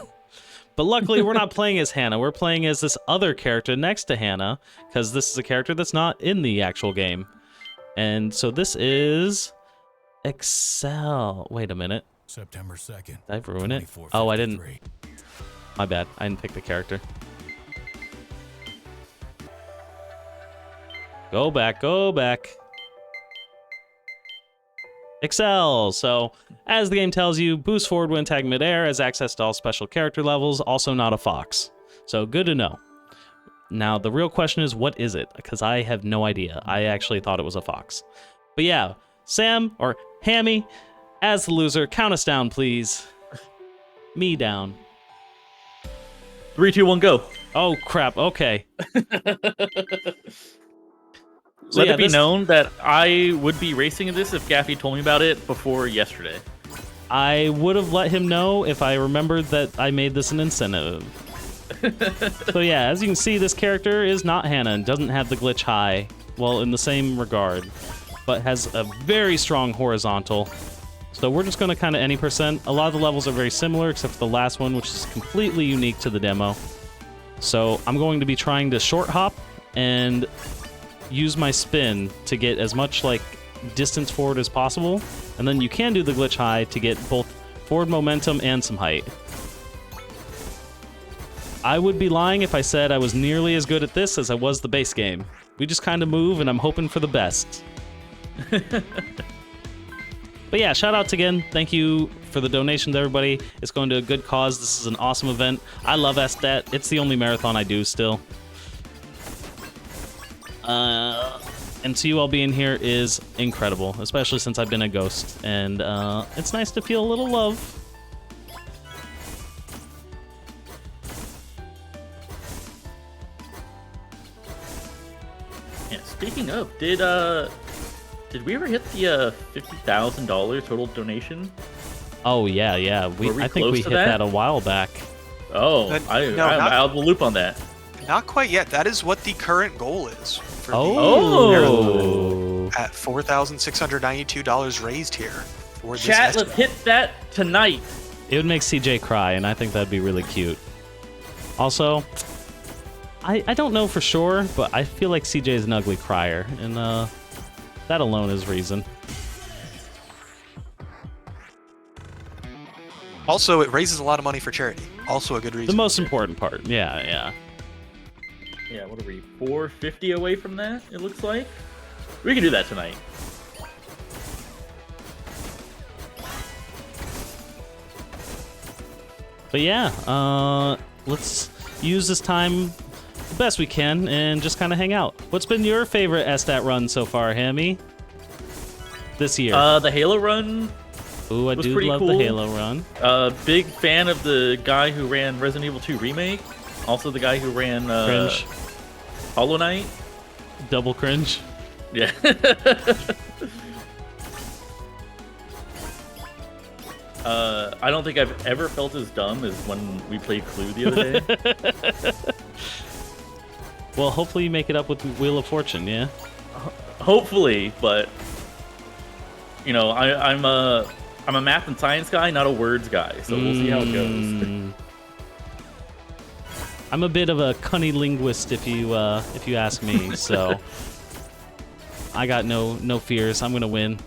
But luckily, we're not playing as Hannah. We're playing as this other character next to Hannah, because this is a character that's not in the actual game. And so this is Excel. Wait a minute. September 2nd. Did I ruin it? Oh, I didn't. My bad. I didn't pick the character. Go back, go back. Excel. So, as the game tells you, boost forward when tagged midair, has access to all special character levels, also not a fox. So, good to know. Now, the real question is, what is it? Because I have no idea. I actually thought it was a fox. But yeah, Sam, or Hammy, as the loser, count us down, please. Me down. 3, 2, 1, go. Oh, crap. Okay. So Let it be known that I would be racing in this if Gaffey told me about it before yesterday. I would have let him know if I remembered that I made this an incentive. So yeah, as you can see, this character is not Hannah and doesn't have the glitch high, well, in the same regard, but has a very strong horizontal. So we're just going to kind of any percent. A lot of the levels are very similar, except for the last one, which is completely unique to the demo. So I'm going to be trying to short hop and use my spin to get as much like distance forward as possible, and then you can do the glitch high to get both forward momentum and some height. I would be lying if I said I was nearly as good at this as I was the base game. We just kind of move, and I'm hoping for the best. But yeah, shout outs again. Thank you for the donations, everybody. It's going to a good cause. This is an awesome event. I love SDAT. It's the only marathon I do still. And so you all being here is incredible, especially since I've been a ghost, and it's nice to feel a little love. Yeah, speaking of, did we ever hit the $50,000 total donation? Oh yeah. I think we hit that a while back. Oh, I'm out of the loop on that. Not quite yet. That is what the current goal is. For Oh! At $4,692 raised here. For this Chat, let's hit that tonight. It would make CJ cry, and I think that'd be really cute. Also, I don't know for sure, but I feel like CJ is an ugly crier, and that alone is reason. Also, it raises a lot of money for charity. Also a good reason. The most important part. Yeah. Yeah, what are we, 450 away from that, it looks like? We can do that tonight. But yeah, let's use this time the best we can and just kind of hang out. What's been your favorite SDAT run so far, Hammy? This year? The Halo run. Ooh, I do love the Halo run. Big fan of the guy who ran Resident Evil 2 Remake. Also the guy who ran Cringe. Hollow Knight. Double cringe. Yeah. I don't think I've ever felt as dumb as when we played Clue the other day. Well, hopefully you make it up with Wheel of Fortune, yeah? Hopefully, but you know, I'm a math and science guy, not a words guy, so we'll see how it goes. I'm a bit of a cunny linguist, if you ask me. So I got no fears. I'm gonna win.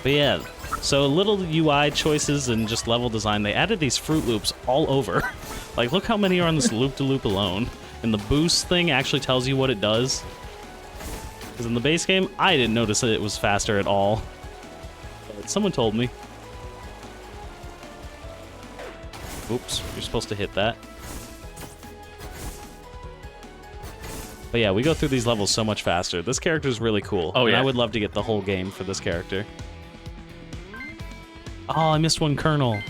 But yeah, so little UI choices and just level design. They added these Fruit Loops all over. Like, look how many are on this loop-to-loop alone. And the boost thing actually tells you what it does. Because in the base game, I didn't notice that it was faster at all. But someone told me. Oops, you're supposed to hit that. But yeah, we go through these levels so much faster. This character's really cool. Oh, yeah. And I would love to get the whole game for this character. Oh, I missed one kernel.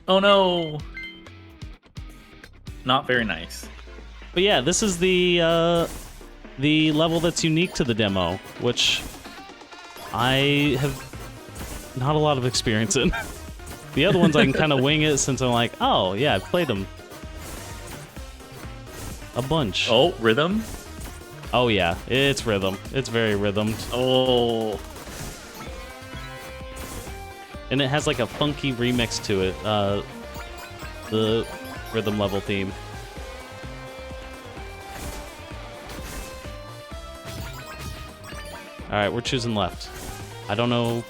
Oh no. Not very nice. But yeah, this is the level that's unique to the demo, which I have not a lot of experience in. The other ones I can kind of wing it since I'm like, oh yeah, I've played them a bunch. Oh, rhythm? Oh yeah, it's rhythm. It's very rhythmed. Oh. And it has like a funky remix to it. The rhythm level theme. Alright, we're choosing left. I don't know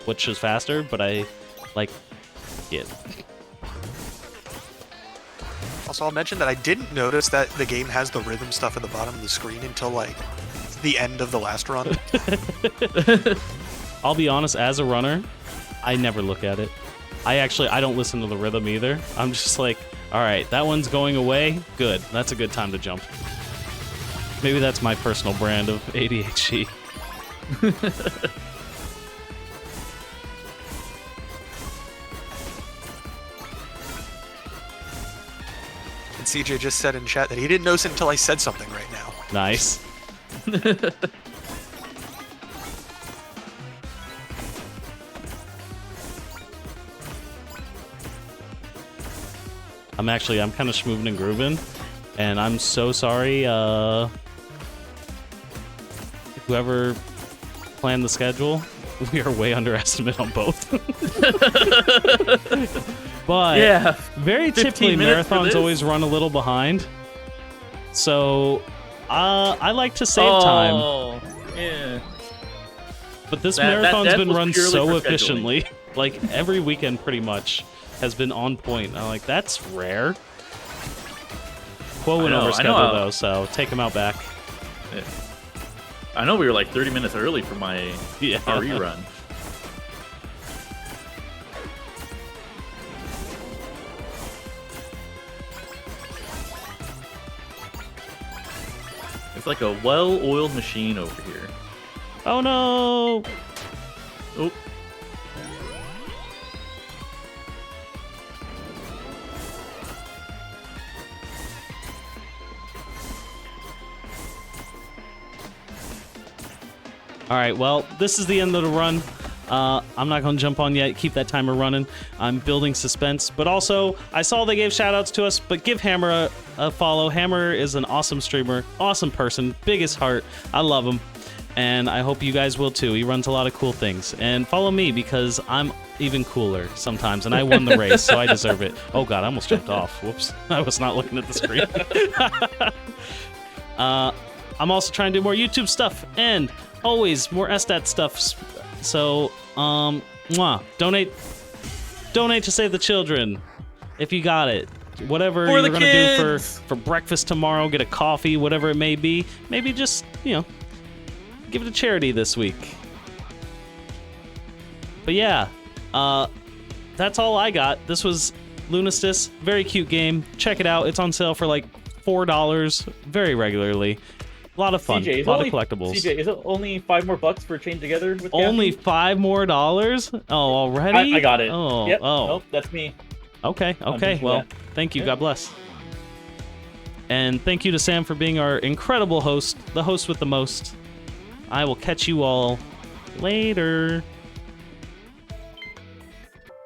which is faster, but I like it. Also, I'll mention that I didn't notice that the game has the rhythm stuff at the bottom of the screen until, like, the end of the last run. I'll be honest, as a runner, I never look at it. I don't listen to the rhythm either. I'm just like, alright, that one's going away. Good. That's a good time to jump. Maybe that's my personal brand of ADHD. And CJ just said in chat that he didn't notice it until I said something right now. Nice. I'm kind of schmoovin' and grooving, and I'm so sorry, whoever planned the schedule, we are way underestimate on both. But yeah, very typically marathons always run a little behind. So I like to save time. Yeah. But this marathon's been run so efficiently. Like every weekend pretty much has been on point. I'm like, that's rare. Quo went over schedule though, so take him out back. Yeah. I know we were like 30 minutes early for my RE run. It's like a well-oiled machine over here. Oh no! Oh. Alright, well, this is the end of the run. I'm not going to jump on yet. Keep that timer running. I'm building suspense. But also, I saw they gave shoutouts to us, but give Hammer a follow. Hammer is an awesome streamer, awesome person, biggest heart. I love him. And I hope you guys will too. He runs a lot of cool things. And follow me because I'm even cooler sometimes. And I won the race, so I deserve it. Oh god, I almost jumped off. Whoops. I was not looking at the screen. I'm also trying to do more YouTube stuff and always more SDAT stuff. So, donate to save the children if you got it. Whatever you're gonna do for breakfast tomorrow, get a coffee, whatever it may be. Maybe just, give it to charity this week. But yeah, that's all I got. This was Lunistice, very cute game. Check it out. It's on sale for like $4 very regularly. A lot of fun. CJ, a lot of collectibles. CJ, is it only $5 more for Chain Together with Only Gaffey? $5 more? Oh, already? I got it. Oh, yep. oh. Nope, that's me. Okay. Well, thank you. Yeah. God bless. And thank you to Sam for being our incredible host, the host with the most. I will catch you all later.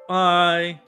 Bye.